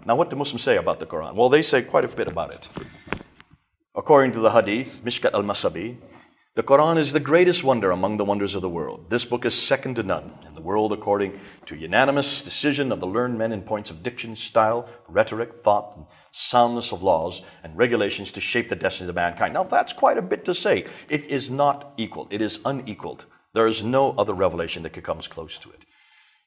Now, what do Muslims say about the Quran? Well, they say quite a bit about it. According to the Hadith, Mishkat al-Masabi, the Quran is the greatest wonder among the wonders of the world. This book is second to none in the world according to unanimous decision of the learned men in points of diction, style, rhetoric, thought, and soundness of laws and regulations to shape the destiny of mankind. Now, that's quite a bit to say. It is not equal. It is unequaled. There is no other revelation that comes close to it.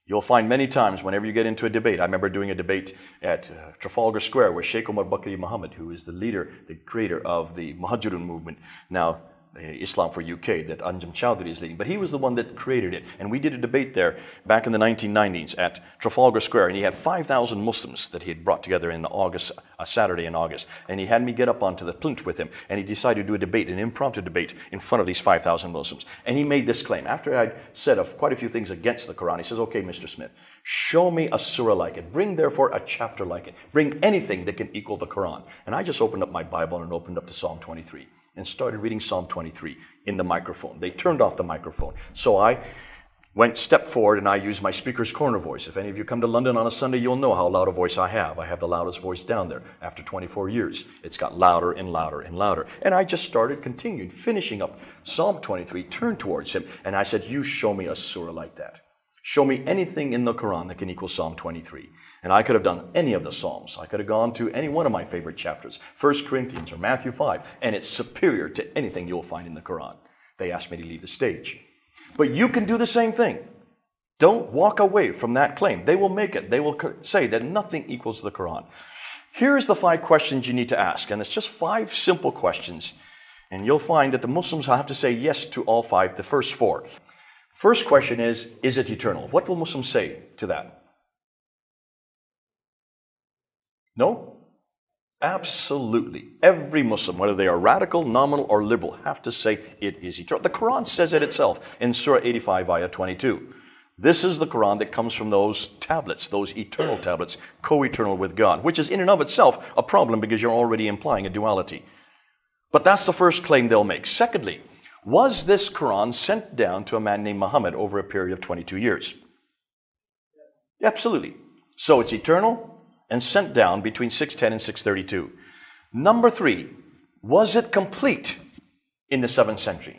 You'll find many times whenever you get into a debate. I remember doing a debate at Trafalgar Square with Sheikh Omar Bakri Muhammad, who is the leader, the creator of the Muhajirun movement, now Islam for UK, that Anjum Chowdhury is leading. But he was the one that created it. And we did a debate there back in the 1990s at Trafalgar Square. And he had 5,000 Muslims that he had brought together in August, a Saturday in August. And he had me get up onto the plinth with him. And he decided to do a debate, an impromptu debate, in front of these 5,000 Muslims. And he made this claim. After I'd said quite a few things against the Quran, he says, okay, Mr. Smith, show me a surah like it. Bring, therefore, a chapter like it. Bring anything that can equal the Quran. And I just opened up my Bible and opened up to Psalm 23. And started reading Psalm 23 in the microphone. They turned off the microphone. So I stepped forward and I used my speaker's corner voice. If any of you come to London on a Sunday, you'll know how loud a voice I have. I have the loudest voice down there. After 24 years, it's got louder and louder and louder. And I just continued, finishing up Psalm 23, turned towards him, and I said, you show me a surah like that. Show me anything in the Quran that can equal Psalm 23. And I could have done any of the Psalms. I could have gone to any one of my favorite chapters, 1 Corinthians or Matthew 5, and it's superior to anything you'll find in the Quran. They asked me to leave the stage. But you can do the same thing. Don't walk away from that claim. They will make it. They will say that nothing equals the Quran. Here's the 5 questions you need to ask, and it's just 5 simple questions. And you'll find that the Muslims will have to say yes to all 5, the first 4. First question is it eternal? What will Muslims say to that? No? Absolutely. Every Muslim, whether they are radical, nominal, or liberal, have to say it is eternal. The Quran says it itself in Surah 85, Ayah 22. This is the Quran that comes from those tablets, those eternal tablets, co-eternal with God, which is in and of itself a problem because you're already implying a duality. But that's the first claim they'll make. Secondly, was this Quran sent down to a man named Muhammad over a period of 22 years? Absolutely. So it's eternal and sent down between 610 and 632. Number 3, was it complete in the 7th century?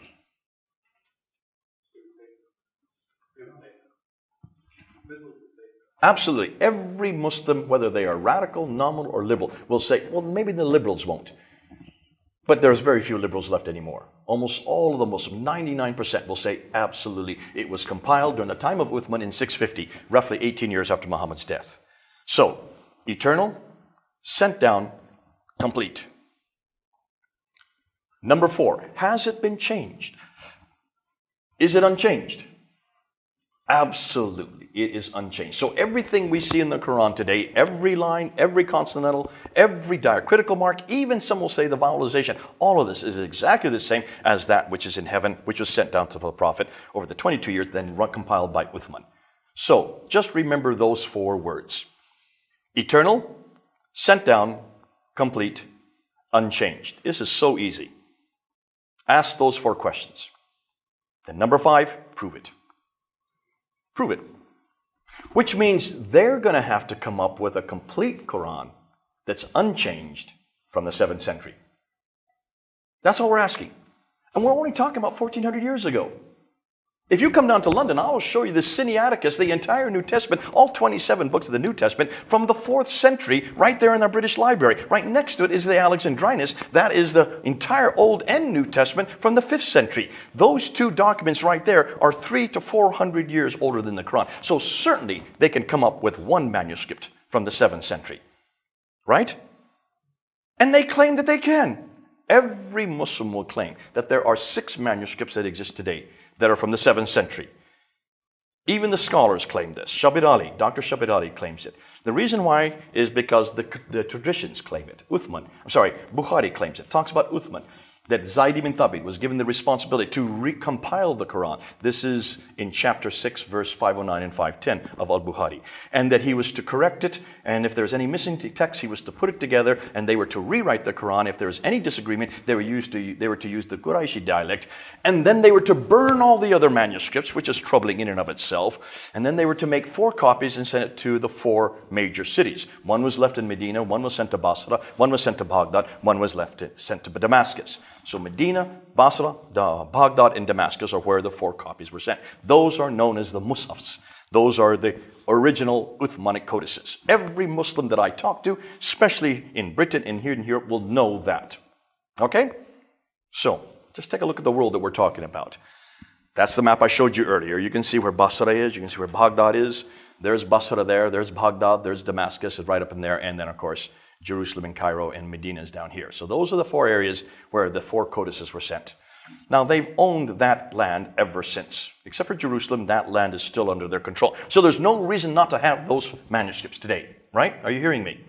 Absolutely. Every Muslim, whether they are radical, nominal, or liberal, will say, well, maybe the liberals won't. But there's very few liberals left anymore. Almost all of the Muslims, 99%, will say absolutely. It was compiled during the time of Uthman in 650, roughly 18 years after Muhammad's death. So, eternal, sent down, complete. Number 4, has it been changed? Is it unchanged? Absolutely, it is unchanged. So everything we see in the Quran today, every line, every consonantal, every diacritical mark, even some will say the vowelization, all of this is exactly the same as that which is in heaven, which was sent down to the Prophet over the 22 years, then compiled by Uthman. So just remember those 4 words. Eternal, sent down, complete, unchanged. This is so easy. Ask those 4 questions. Then number 5, prove it. Prove it. Which means they're going to have to come up with a complete Quran that's unchanged from the 7th century. That's all we're asking. And we're only talking about 1,400 years ago. If you come down to London, I will show you the Sinaiticus, the entire New Testament, all 27 books of the New Testament from the 4th century, right there in our British Library. Right next to it is the Alexandrinus. That is the entire Old and New Testament from the 5th century. Those 2 documents right there are 300 to 400 years older than the Quran. So certainly they can come up with 1 manuscript from the 7th century. Right? And they claim that they can. Every Muslim will claim that there are 6 manuscripts that exist today that are from the 7th century. Even the scholars claim this. Dr. Shabir Ali claims it. The reason why is because the traditions claim it. Bukhari claims it. Talks about Uthman. that Zayd ibn Thabit was given the responsibility to recompile the Quran. This is in chapter 6, verse 509 and 510 of Al-Bukhari. And that he was to correct it, and if there's any missing text, he was to put it together, and they were to rewrite the Quran. If there was any disagreement, they were to use the Qurayshi dialect, and then they were to burn all the other manuscripts, which is troubling in and of itself, and then they were to make 4 copies and send it to the 4 major cities. One was left in Medina, one was sent to Basra, one was sent to Baghdad, one was sent to Damascus. So Medina, Basra, Baghdad, and Damascus are where the 4 copies were sent. Those are known as the Mus'hafs. Those are the original Uthmanic codices. Every Muslim that I talk to, especially in Britain and here in Europe, will know that. Okay? So, just take a look at the world that we're talking about. That's the map I showed you earlier. You can see where Basra is. You can see where Baghdad is. There's Basra there. There's Baghdad. There's Damascus. It's right up in there. And then, of course, Jerusalem and Cairo and Medina is down here. So those are the 4 areas where the 4 codices were sent. Now, they've owned that land ever since. Except for Jerusalem, that land is still under their control. So there's no reason not to have those manuscripts today, right? Are you hearing me?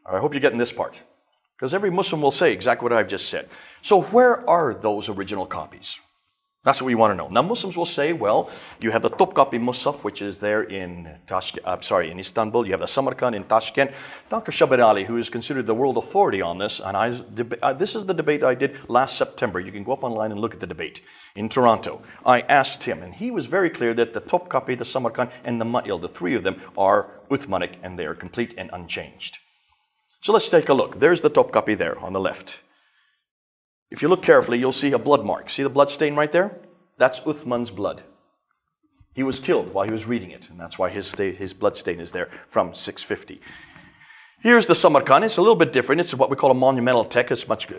I hope you're getting this part. Because every Muslim will say exactly what I've just said. So where are those original copies? That's what we want to know. Now, Muslims will say, well, you have the Topkapi Musaf, which is there in in Istanbul. You have the Samarkand in Tashkent. Dr. Shabir Ali, who is considered the world authority on this, and this is the debate I did last September. You can go up online and look at the debate in Toronto. I asked him, and he was very clear that the Topkapi, the Samarkand, and the Ma'il, the 3 of them, are Uthmanic, and they are complete and unchanged. So let's take a look. There's the Topkapi there on the left. If you look carefully, you'll see a blood mark. See the blood stain right there? That's Uthman's blood. He was killed while he was reading it, and that's why his blood stain is there from 650. Here's the Samarkand. It's a little bit different. It's what we call a monumental text. It's much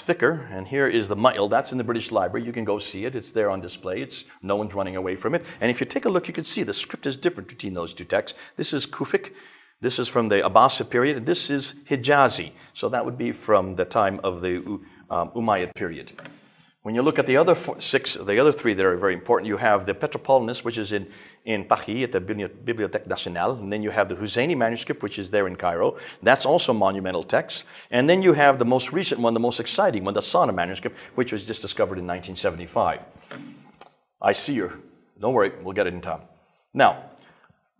thicker. And here is the Ma'il. That's in the British Library. You can go see it. It's there on display. No one's running away from it. And if you take a look, you can see the script is different between those 2 texts. This is Kufic. This is from the Abbasid period, and this is Hijazi. So that would be from the time of the Umayyad period. When you look at the other 3 that are very important, you have the Petropolitanus, which is in Paris at the Bibliothèque Nationale, and then you have the Husseini manuscript, which is there in Cairo. That's also a monumental text. And then you have the most recent one, the most exciting one, the Sana manuscript, which was just discovered in 1975. I see you. Don't worry, we'll get it in time. Now,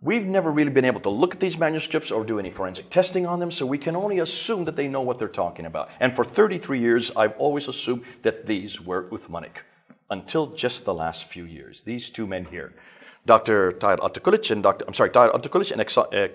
we've never really been able to look at these manuscripts or do any forensic testing on them, so we can only assume that they know what they're talking about. And for 33 years, I've always assumed that these were Uthmanic, until just the last few years. These 2 men here, Dr. Tahir Atakulic and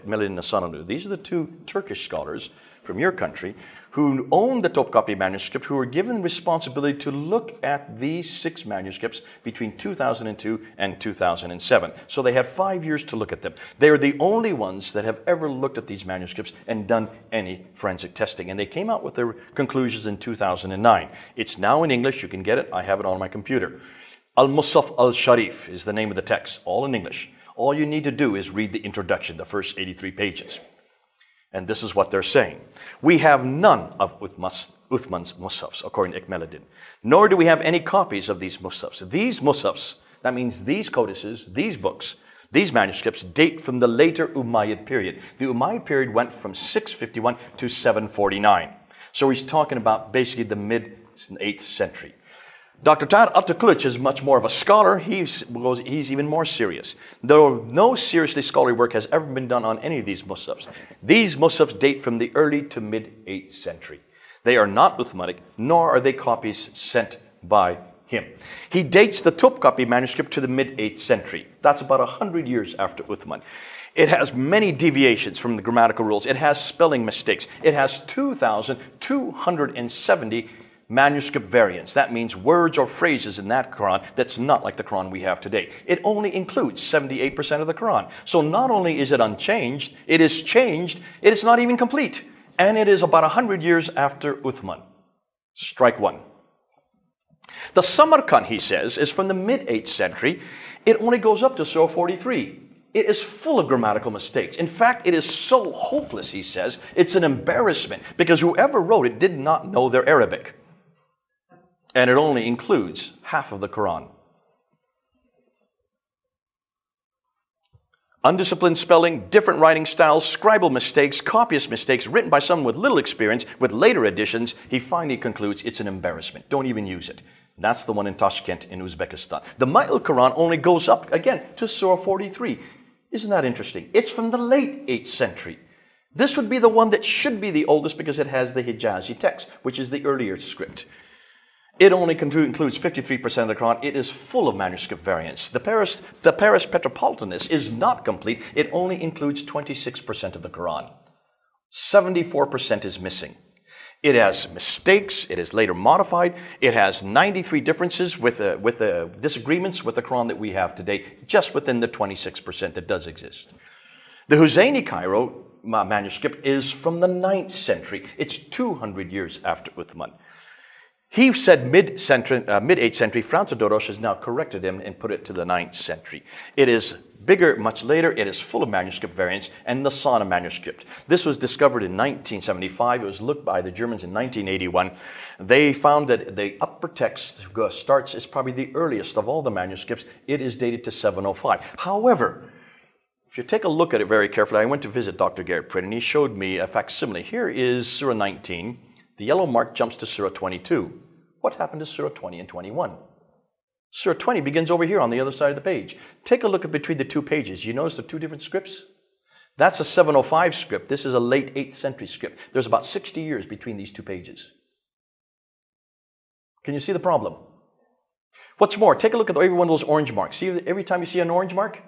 Melin Nasanoglu. These are the 2 Turkish scholars from your country who own the Topkapi manuscript, who were given responsibility to look at these 6 manuscripts between 2002 and 2007. So they had 5 years to look at them. They are the only ones that have ever looked at these manuscripts and done any forensic testing. And they came out with their conclusions in 2009. It's now in English. You can get it. I have it on my computer. Al-Musaf al-Sharif is the name of the text, all in English. All you need to do is read the introduction, the first 83 pages. And this is what they're saying. We have none of Uthman's Musafs, according to Ikmeluddin. Nor do we have any copies of these Musafs. These Musafs, that means these codices, these books, these manuscripts date from the later Umayyad period. The Umayyad period went from 651 to 749. So he's talking about basically the mid-8th century. Dr. Tahir Atakulic is much more of a scholar. He's even more serious. Though no seriously scholarly work has ever been done on any of these Musafs. These Musafs date from the early to mid-8th century. They are not Uthmanic, nor are they copies sent by him. He dates the Topkapi manuscript to the mid-8th century. That's about 100 years after Uthman. It has many deviations from the grammatical rules. It has spelling mistakes. It has 2,270 manuscript variants. That means words or phrases in that Quran that's not like the Quran we have today. It only includes 78% of the Quran. So not only is it unchanged, it is changed, it is not even complete. And it is about 100 years after Uthman. Strike 1. The Samarkand, he says, is from the mid-8th century. It only goes up to Surah 43. It is full of grammatical mistakes. In fact, it is so hopeless, he says, it's an embarrassment because whoever wrote it did not know their Arabic. And it only includes half of the Quran. Undisciplined spelling, different writing styles, scribal mistakes, copyist mistakes, written by someone with little experience, with later additions. He finally concludes it's an embarrassment. Don't even use it. That's the one in Tashkent in Uzbekistan. The Ma'il Quran only goes up, again, to Surah 43. Isn't that interesting? It's from the late 8th century. This would be the one that should be the oldest because it has the Hijazi text, which is the earlier script. It only includes 53% of the Quran. It is full of manuscript variants. The Paris Petropolitanus is not complete. It only includes 26% of the Quran. 74% is missing. It has mistakes. It is later modified. It has 93 differences with the disagreements with the Quran that we have today, just within the 26% that does exist. The Husayni Cairo manuscript is from the 9th century. It's 200 years after Uthman. He said mid-8th century. Franz of Dorosh has now corrected him and put it to the 9th century. It is bigger, much later. It is full of manuscript variants and the Sana manuscript. This was discovered in 1975. It was looked by the Germans in 1981. They found that the upper text is probably the earliest of all the manuscripts. It is dated to 705. However, if you take a look at it very carefully, I went to visit Dr. Garrett Pritt and he showed me a facsimile. Here is Surah 19. The yellow mark jumps to Surah 22. What happened to Surah 20 and 21? Surah 20 begins over here on the other side of the page. Take a look at between the two pages. You notice the two different scripts? That's a 705 script. This is a late 8th century script. There's about 60 years between these two pages. Can you see the problem? What's more, take a look at every one of those orange marks. See, every time you see an orange mark,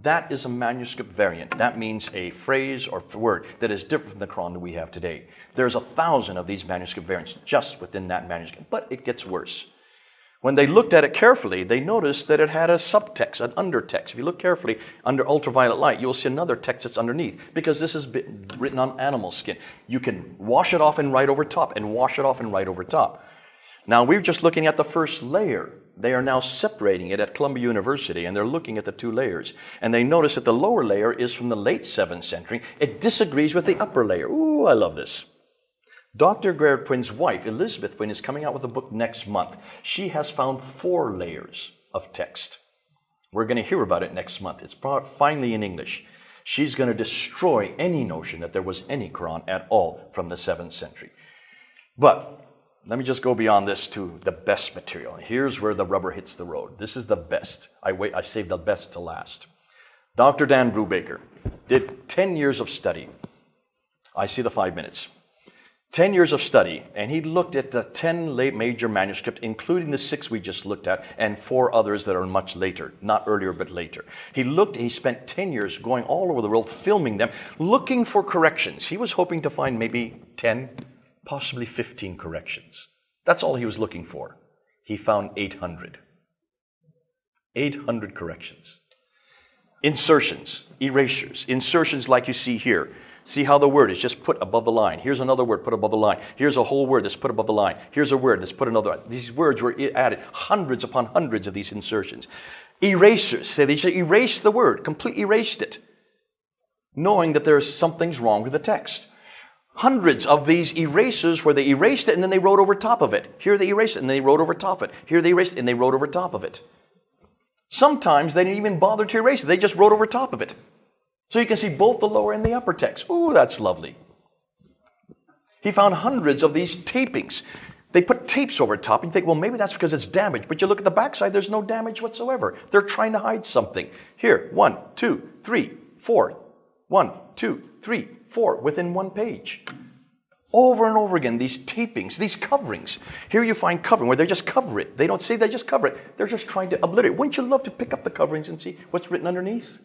that is a manuscript variant. That means a phrase or word that is different from the Quran that we have today. There's 1,000 of these manuscript variants just within that manuscript, but it gets worse. When they looked at it carefully, they noticed that it had a subtext, an undertext. If you look carefully under ultraviolet light, you'll see another text that's underneath because this is written on animal skin. You can wash it off and write over top and wash it off and write over top. Now, we're just looking at the first layer. They are now separating it at Columbia University, and they're looking at the two layers. And they notice that the lower layer is from the late 7th century. It disagrees with the upper layer. Ooh, I love this. Dr. Garrett Pritt's wife, Elizabeth Print, is coming out with a book next month. She has found 4 layers of text. We're going to hear about it next month. It's finally in English. She's going to destroy any notion that there was any Quran at all from the 7th century. But let me just go beyond this to the best material. Here's where the rubber hits the road. This is the best. I saved the best to last. Dr. Dan Brubaker did 10 years of study. I see the 5 minutes. 10 years of study, and he looked at the 10 major manuscripts, including the 6 we just looked at, and 4 others that are much later, not earlier, but later. He spent 10 years going all over the world, filming them, looking for corrections. He was hoping to find maybe 10, possibly 15 corrections. That's all he was looking for. He found 800. 800 corrections. Insertions, erasures, insertions like you see here. See how the word is just put above the line. Here's another word put above the line. Here's a whole word that's put above the line. Here's a word that's put another. These words were added, hundreds upon hundreds of these insertions. Erasers, say they should erase the word, completely erased it, knowing that there's something's wrong with the text. Hundreds of these erasers where they erased it and then they wrote over top of it. Here they erased it and they wrote over top of it. Here they erased it and they wrote over top of it. Sometimes they didn't even bother to erase it. They just wrote over top of it. So you can see both the lower and the upper text. Ooh, that's lovely. He found hundreds of these tapings. They put tapes over top and you think, well, maybe that's because it's damaged. But you look at the backside, there's no damage whatsoever. They're trying to hide something. Here, 1, 2, 3, 4. 1, 2, 3, 4 within one page. Over and over again, these tapings, these coverings. Here you find covering where they just cover it. They don't say they just cover it. They're just trying to obliterate. Wouldn't you love to pick up the coverings and see what's written underneath?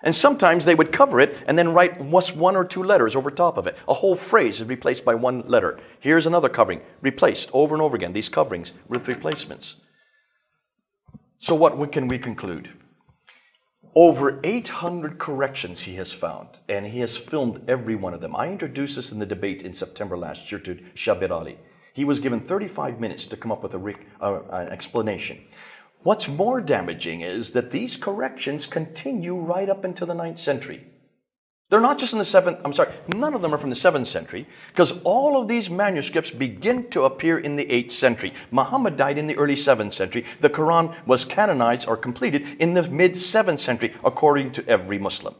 And sometimes they would cover it and then write 1 or 2 letters over top of it. A whole phrase is replaced by 1 letter. Here's another covering, replaced over and over again, these coverings with replacements. So what can we conclude? Over 800 corrections he has found, and he has filmed every one of them. I introduced this in the debate in September last year to Shabir Ali. He was given 35 minutes to come up with an explanation. What's more damaging is that these corrections continue right up until the 9th century. They're not just in the 7th, I'm sorry, none of them are from the 7th century, because all of these manuscripts begin to appear in the 8th century. Muhammad died in the early 7th century. The Quran was canonized or completed in the mid-7th century, according to every Muslim.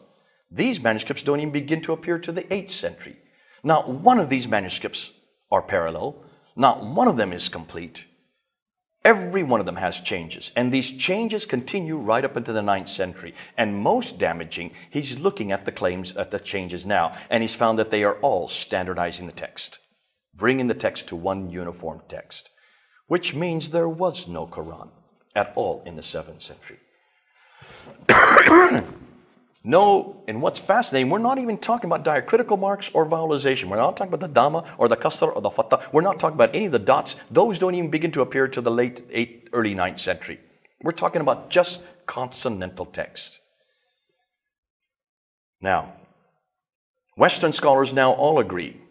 These manuscripts don't even begin to appear to the 8th century. Not one of these manuscripts are parallel. Not one of them is complete. Every one of them has changes, and these changes continue right up into the 9th century. And most damaging, he's looking at the claims, at the changes now, and he's found that they are all standardizing the text, bringing the text to one uniform text, which means there was no Quran at all in the 7th century. No, and what's fascinating, we're not even talking about diacritical marks or vowelization. We're not talking about the dhamma or the kasr or the fatha. We're not talking about any of the dots. Those don't even begin to appear to the late 8th, early 9th century. We're talking about just consonantal text. Now, Western scholars now all agree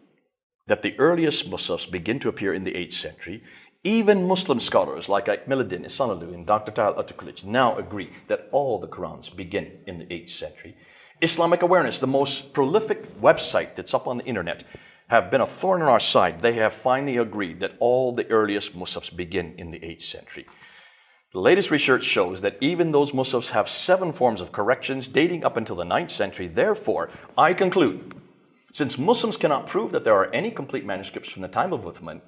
that the earliest mushafs begin to appear in the 8th century. Even Muslim scholars like Milladin, Isanalu, and Dr. Tal Atukulich now agree that all the Qurans begin in the 8th century. Islamic Awareness, the most prolific website that's up on the internet, have been a thorn in our side. They have finally agreed that all the earliest mushafs begin in the 8th century. The latest research shows that even those mushafs have 7 forms of corrections dating up until the 9th century. Therefore, I conclude, since Muslims cannot prove that there are any complete manuscripts from the time of Uthman,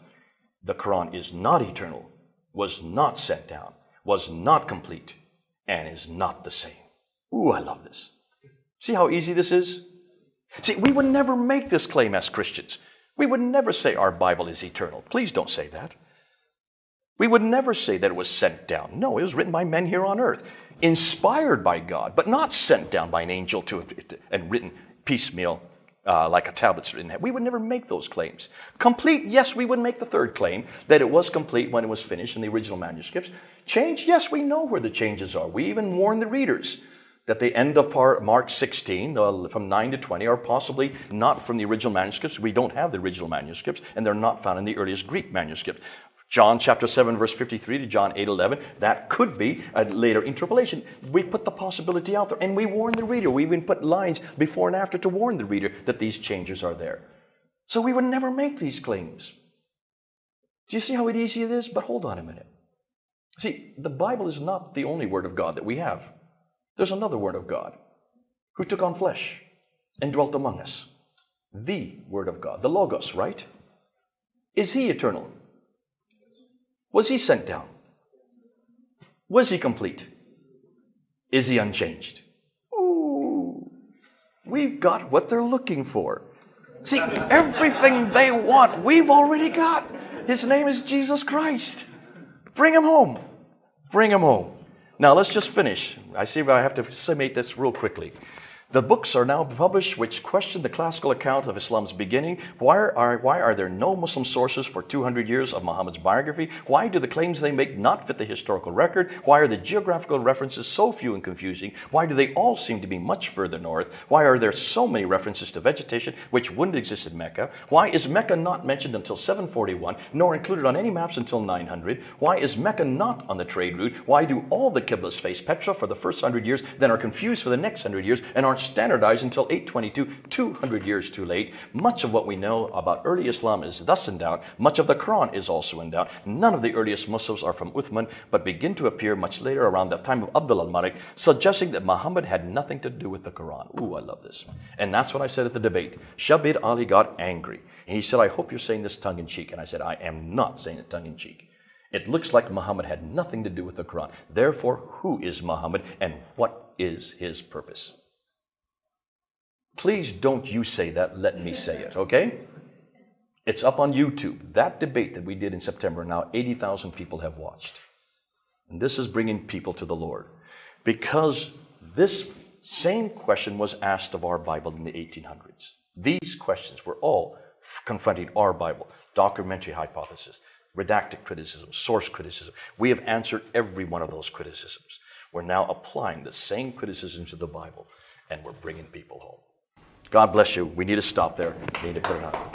the Quran is not eternal, was not sent down, was not complete, and is not the same. Ooh, I love this. See how easy this is? See, we would never make this claim as Christians. We would never say our Bible is eternal. Please don't say that. We would never say that it was sent down. No, it was written by men here on earth, inspired by God, but not sent down by an angel and written piecemeal like a tablet's written. We would never make those claims. Complete, yes, we would make the third claim, that it was complete when it was finished in the original manuscripts. Change, yes, we know where the changes are. We even warn the readers that the end of Mark 16, from 9 to 20, are possibly not from the original manuscripts. We don't have the original manuscripts, and they're not found in the earliest Greek manuscripts. John chapter 7, verse 53 to John 8:11, that could be a later interpolation. We put the possibility out there, and we warn the reader. We even put lines before and after to warn the reader that these changes are there. So we would never make these claims. Do you see how easy it is? But hold on a minute. See, the Bible is not the only Word of God that we have. There's another Word of God who took on flesh and dwelt among us. The Word of God, the Logos, right? Is He eternal? Was He sent down? Was He complete? Is He unchanged? Ooh, we've got what they're looking for. See, everything they want, we've already got. His name is Jesus Christ. Bring Him home. Bring Him home. Now, let's just finish. I see I have to summate this real quickly. The books are now published which question the classical account of Islam's beginning. Why are there no Muslim sources for 200 years of Muhammad's biography? Why do the claims they make not fit the historical record? Why are the geographical references so few and confusing? Why do they all seem to be much further north? Why are there so many references to vegetation which wouldn't exist in Mecca? Why is Mecca not mentioned until 741, nor included on any maps until 900? Why is Mecca not on the trade route? Why do all the Qiblas face Petra for the first 100 years, then are confused for the next 100 years, and aren't standardized until 822, 200 years too late? Much of what we know about early Islam is thus in doubt. Much of the Quran is also in doubt. None of the earliest Muslims are from Uthman, but begin to appear much later around the time of Abdul al-Malik, suggesting that Muhammad had nothing to do with the Quran. Ooh, I love this. And that's what I said at the debate. Shabir Ali got angry. And he said, I hope you're saying this tongue-in-cheek. And I said, I am not saying it tongue-in-cheek. It looks like Muhammad had nothing to do with the Quran. Therefore, who is Muhammad and what is his purpose? Please don't you say that, let me say it, okay? It's up on YouTube. That debate that we did in September, now 80,000 people have watched. And this is bringing people to the Lord. Because this same question was asked of our Bible in the 1800s. These questions were all confronting our Bible. Documentary hypothesis, redacted criticism, source criticism. We have answered every one of those criticisms. We're now applying the same criticisms to the Bible, and we're bringing people home. God bless you. We need to stop there. We need to put it on.